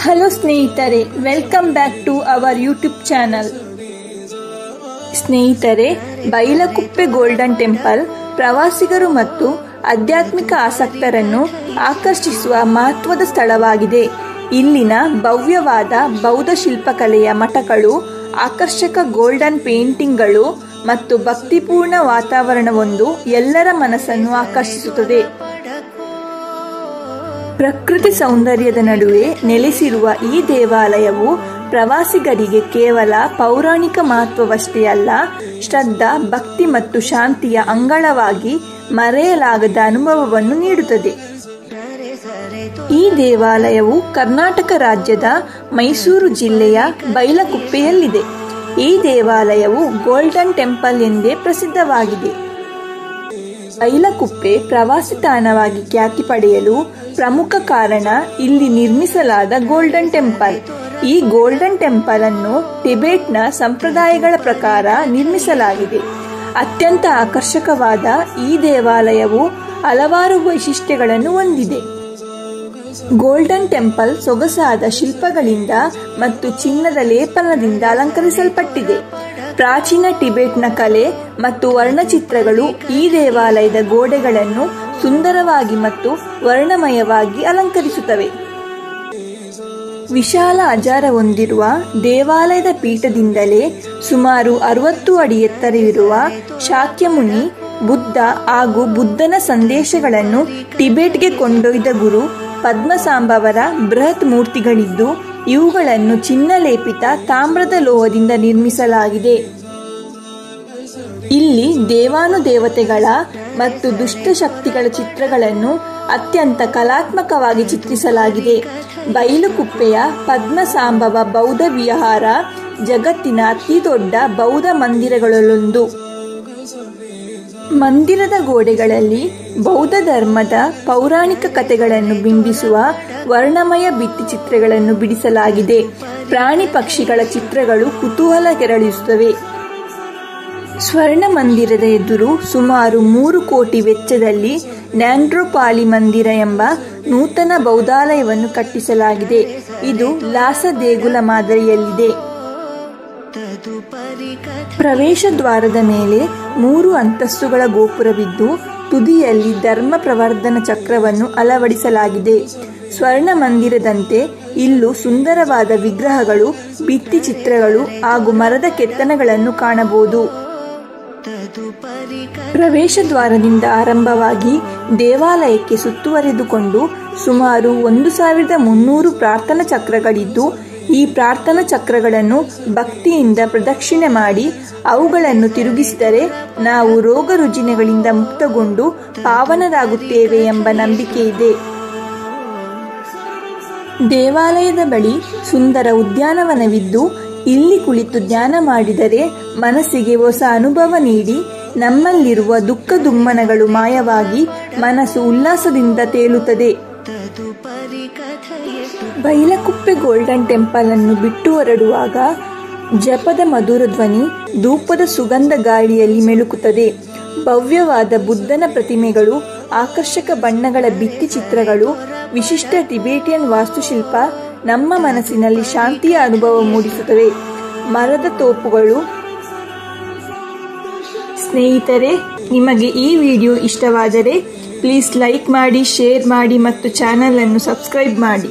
Hello ಸ್ನೇಹಿತರೆ, welcome back to our YouTube channel. ಸ್ನೇಹಿತರೆ, Bylakuppe golden temple ಪ್ರವಾಸಿಗರು ಮತ್ತು ಆಧ್ಯಾತ್ಮಿಕ ಆಸಕ್ತರನ್ನು ಆಕರ್ಷಿಸುವ ಮಹತ್ವದ ಸ್ಥಳವಾಗಿದೆ. ಇಲ್ಲಿನ ಭವ್ಯವಾದ ಬೌದ್ಧ ಶಿಲ್ಪಕಲೆಯ ಮಠಗಳು, ಆಕರ್ಷಕ ಗೋಲ್ಡನ್ ಪೇಂಟಿಂಗ್ಗಳು ಮತ್ತು ಭಕ್ತಿಪೂರ್ಣ ವಾತಾವರಣವೊಂದು ಎಲ್ಲರ ಮನಸ್ಸನ್ನು ಆಕರ್ಷಿಸುತ್ತದೆ. ಪ್ರಕೃತಿ ಸೌಂದರ್ಯದ ನಡುವೆ ನೆಲೆಸಿರುವ ಈ ದೇವಾಲಯವು ಪ್ರವಾಸಿಗರಿಗೆ ಕೇವಲ ಪೌರಾಣಿಕ ಮಹತ್ವವಷ್ಟೇ ಅಲ್ಲ, ಶ್ರದ್ಧಾ, ಭಕ್ತಿ ಮತ್ತು ಶಾಂತಿಯ ಅಂಗಳವಾಗಿ ಮರೆಯಲಾಗದ ಅನುಭವವನ್ನು ನೀಡುತ್ತದೆ. ಈ ದೇವಾಲಯವು ಕರ್ನಾಟಕ ರಾಜ್ಯದ ಮೈಸೂರು ಜಿಲ್ಲೆಯ ಬೈಲಕುಪ್ಪೆಯಲ್ಲಿದೆ. ಈ ದೇವಾಲಯವು ಗೋಲ್ಡನ್ ಟೆಂಪಲ್ ಎಂದೇ ಪ್ರಸಿದ್ಧವಾಗಿದೆ. ಬೈಲಕುಪ್ಪೆ ಪ್ರವಾಸಿ ತಾಣವಾಗಿ ಖ್ಯಾತಿ ಪಡೆಯಲು ಪ್ರಮುಖ ಕಾರಣ ಇಲ್ಲಿ ನಿರ್ಮಿಸಲಾದ ಗೋಲ್ಡನ್ ಟೆಂಪಲ್. ಈ ಗೋಲ್ಡನ್ ಟೆಂಪಲ್ ಅನ್ನು ಟಿಬೆಟ್ನ ಸಂಪ್ರದಾಯಗಳ ಪ್ರಕಾರ ನಿರ್ಮಿಸಲಾಗಿದೆ. ಅತ್ಯಂತ ಆಕರ್ಷಕವಾದ ಈ ದೇವಾಲಯವು ಹಲವಾರು ವೈಶಿಷ್ಟ್ಯಗಳನ್ನು ಹೊಂದಿದೆ. ಗೋಲ್ಡನ್ ಟೆಂಪಲ್ ಸೊಗಸಾದ ಶಿಲ್ಪಗಳಿಂದ ಮತ್ತು ಚಿನ್ನದ ಲೇಪನದಿಂದ ಅಲಂಕರಿಸಲ್ಪಟ್ಟಿದೆ. ಪ್ರಾಚೀನ ಟಿಬೆಟ್ನ ಕಲೆ ಮತ್ತು ವರ್ಣಚಿತ್ರಗಳು ಈ ದೇವಾಲಯದ ಗೋಡೆಗಳನ್ನು ಸುಂದರವಾಗಿ ಮತ್ತು ವರ್ಣಮಯವಾಗಿ ಅಲಂಕರಿಸುತ್ತವೆ. ವಿಶಾಲ ಅಜಾರ ಹೊಂದಿರುವ ದೇವಾಲಯದ ಪೀಠದಿಂದಲೇ ಸುಮಾರು 60 ಅಡಿ ಎತ್ತರವಿರುವ ಶಾಕ್ಯಮುನಿ ಬುದ್ಧ ಹಾಗೂ ಬುದ್ಧನ ಸಂದೇಶಗಳನ್ನು ಟಿಬೆಟ್ಗೆ ಕೊಂಡೊಯ್ದ ಗುರು ಪದ್ಮಸಾಂಬವರ ಬೃಹತ್ ಮೂರ್ತಿಗಳಿದ್ದು, ಇವುಗಳನ್ನು ಚಿನ್ನಲೇಪಿತ ತಾಮ್ರದ ಲೋಹದಿಂದ ನಿರ್ಮಿಸಲಾಗಿದೆ. ಇಲ್ಲಿ ದೇವಾನುದೇವತೆಗಳ ಮತ್ತು ದುಷ್ಟ ಶಕ್ತಿಗಳ ಚಿತ್ರಗಳನ್ನು ಅತ್ಯಂತ ಕಲಾತ್ಮಕವಾಗಿ ಚಿತ್ರಿಸಲಾಗಿದೆ. ಬೈಲಕುಪ್ಪೆಯ ಪದ್ಮಸಾಂಬವ ಬೌದ್ಧ ವಿಹಾರ ಜಗತ್ತಿನ ಅತಿದೊಡ್ಡ ಬೌದ್ಧ ಮಂದಿರಗಳಲ್ಲೊಂದು. ಮಂದಿರದ ಗೋಡೆಗಳಲ್ಲಿ ಬೌದ್ಧ ಧರ್ಮದ ಪೌರಾಣಿಕ ಕಥೆಗಳನ್ನು ಬಿಂಬಿಸುವ ವರ್ಣಮಯ ಭಿತ್ತಿ ಚಿತ್ರಗಳನ್ನು ಬಿಡಿಸಲಾಗಿದೆ. ಪ್ರಾಣಿ ಪಕ್ಷಿಗಳ ಚಿತ್ರಗಳು ಕುತೂಹಲ ಕೆರಳಿಸುತ್ತವೆ. ಸ್ವರ್ಣ ಮಂದಿರದ ಎದುರು ಸುಮಾರು 3 ಕೋಟಿ ವೆಚ್ಚದಲ್ಲಿ ನ್ಯಾಂಗ್ರೋಪಾಲಿ ಮಂದಿರ ಎಂಬ ನೂತನ ಬೌದ್ಧಾಲಯವನ್ನು ಕಟ್ಟಿಸಲಾಗಿದೆ. ಇದು ಲಾಸ ದೇಗುಲ ಮಾದರಿಯಲ್ಲಿದೆ. ಪ್ರವೇಶ ದ್ವಾರದ ಮೇಲೆ 3 ಅಂತಸ್ತುಗಳ ಗೋಪುರವಿದ್ದು, ತುದಿಯಲ್ಲಿ ಧರ್ಮ ಪ್ರವರ್ಧನ ಚಕ್ರವನ್ನು ಅಳವಡಿಸಲಾಗಿದೆ. ಸ್ವರ್ಣ ಮಂದಿರದಂತೆ ಇಲ್ಲೂ ಸುಂದರವಾದ ವಿಗ್ರಹಗಳು, ಭಿತ್ತಿ ಚಿತ್ರಗಳು ಹಾಗೂ ಮರದ ಕೆತ್ತನೆಗಳನ್ನು ಕಾಣಬಹುದು. ಪ್ರವೇಶ ದ್ವಾರದಿಂದ ಆರಂಭವಾಗಿ ದೇವಾಲಯಕ್ಕೆ ಸುತ್ತುವರಿದುಕೊಂಡು ಸುಮಾರು 1300 ಪ್ರಾರ್ಥನಾ ಚಕ್ರಗಳಿದ್ದು, ಈ ಪ್ರಾರ್ಥನಾ ಚಕ್ರಗಳನ್ನು ಭಕ್ತಿಯಿಂದ ಪ್ರದಕ್ಷಿಣೆ ಮಾಡಿ ಅವುಗಳನ್ನು ತಿರುಗಿಸಿದರೆ ನಾವು ರೋಗ ರುಜಿನಗಳಿಂದ ಮುಕ್ತಗೊಂಡು ಪಾವನರಾಗುತ್ತೇವೆ ಎಂಬ ನಂಬಿಕೆ ಇದೆ. ದೇವಾಲಯದ ಬಳಿ ಸುಂದರ ಉದ್ಯಾನವನವಿದ್ದು, ಇಲ್ಲಿ ಕುಳಿತು ಧ್ಯಾನ ಮಾಡಿದರೆ ಮನಸ್ಸಿಗೆ ಹೊಸ ಅನುಭವ ನೀಡಿ ನಮ್ಮಲ್ಲಿರುವ ದುಃಖ ದುಮ್ಮನಗಳು ಮಾಯವಾಗಿ ಮನಸ್ಸು ಉಲ್ಲಾಸದಿಂದ ತೇಲುತ್ತದೆ. ಬೈಲಕುಪ್ಪೆ ಗೋಲ್ಡನ್ ಟೆಂಪಲ್ ಅನ್ನು ಬಿಟ್ಟು ಹೊರಡುವಾಗ ಜಪದ ಮಧುರ ಧ್ವನಿ, ಧೂಪದ ಸುಗಂಧ ಗಾಳಿಯಲ್ಲಿ ಮೆಲುಕುತ್ತದೆ. ಭವ್ಯವಾದ ಬುದ್ಧನ ಪ್ರತಿಮೆಗಳು, ಆಕರ್ಷಕ ಬಣ್ಣಗಳ ಭಿತ್ತಿ ಚಿತ್ರಗಳು, ವಿಶಿಷ್ಟ ಟಿಬೆಟಿಯನ್ ವಾಸ್ತುಶಿಲ್ಪ ನಮ್ಮ ಮನಸ್ಸಿನಲ್ಲಿ ಶಾಂತಿಯ ಅನುಭವ ಮೂಡಿಸುತ್ತವೆ. ಮರದ ತೋಪುಗಳು. ಸ್ನೇಹಿತರೆ, ನಿಮಗೆ ಈ ವಿಡಿಯೋ ಇಷ್ಟವಾದರೆ ಪ್ಲೀಸ್ ಲೈಕ್ ಮಾಡಿ, ಶೇರ್ ಮಾಡಿ ಮತ್ತು ಚಾನಲ್ ಅನ್ನು ಸಬ್ಸ್ಕ್ರೈಬ್ ಮಾಡಿ.